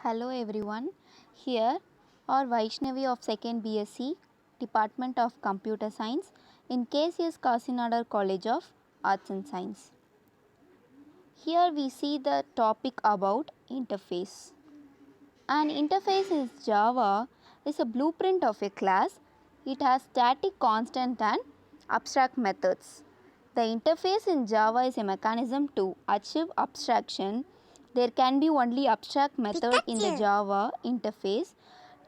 Hello everyone, here are Vaishnavi of 2nd BSc, Department of Computer Science in KCS Kasinadar College of Arts and Science. Here we see the topic about interface. An interface in Java is a blueprint of a class. It has static, constant and abstract methods. The interface in Java is a mechanism to achieve abstraction. There can be only abstract method in the Java interface,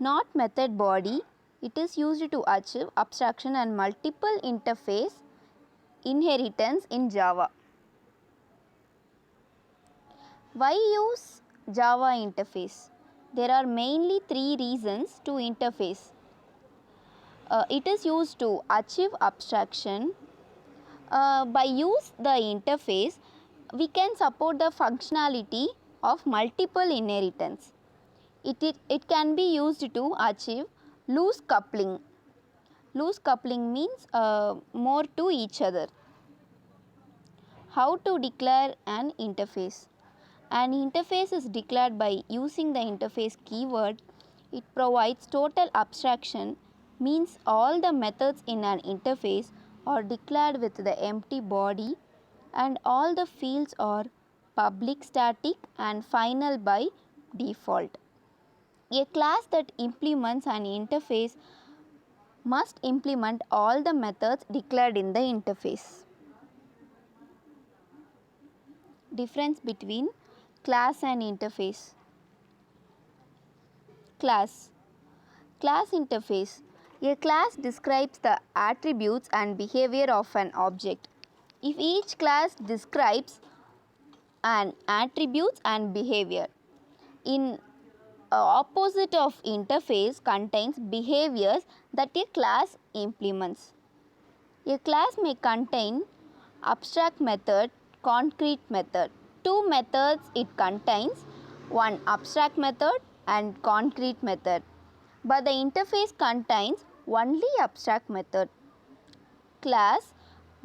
not method body. It is used to achieve abstraction and multiple interface inheritance in Java. Why use Java interface? There are mainly three reasons to interface. It is used to achieve abstraction. By use the interface, we can support the functionality of multiple inheritance. It can be used to achieve loose coupling. Loose coupling means more to each other. How to declare an interface? An interface is declared by using the interface keyword. It provides total abstraction, means all the methods in an interface are declared with the empty body and all the fields are public, static and final by default. A class that implements an interface must implement all the methods declared in the interface. Difference between class and interface. Class interface. A class describes the attributes and behavior of an object. If each class describes an attributes and behavior, in opposite of interface contains behaviors that a class implements. A class may contain abstract method, concrete method. Two methods it contains, one abstract method and concrete method. But the interface contains only abstract method. Class.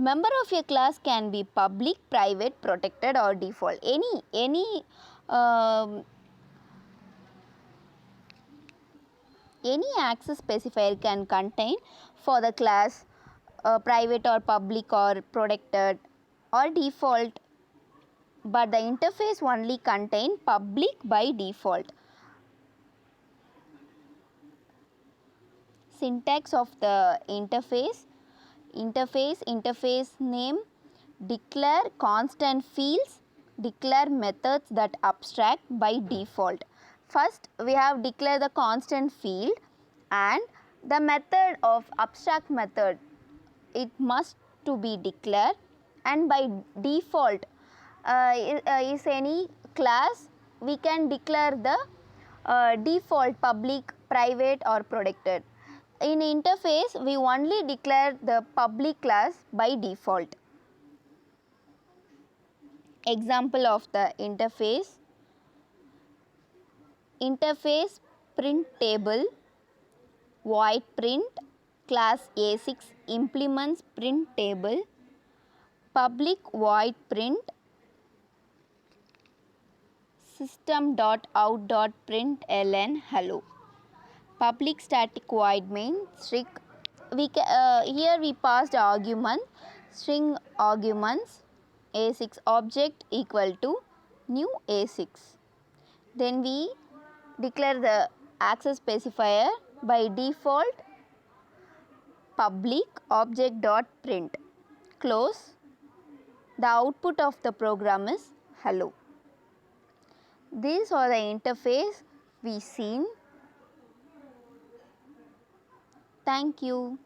Member of a class can be public, private, protected or default. Any access specifier can contain for the class private or public or protected or default, but the interface only contain public by default. Syntax of the interface. Interface name, declare constant fields, declare methods that abstract by default. First we have declare the constant field and the method of abstract method, it must to be declared, and by default is any class we can declare the default public, private or protected. In interface we only declare the public class by default. Example of the interface. Interface print table, void print, class A6 implements print table, public void print, system.out.println hello. Public static void main string. Here we passed argument, string arguments A6 object equal to new A6. Then we declare the access specifier by default public object dot print. Close. The output of the program is hello. These are the interface we seen. Thank you.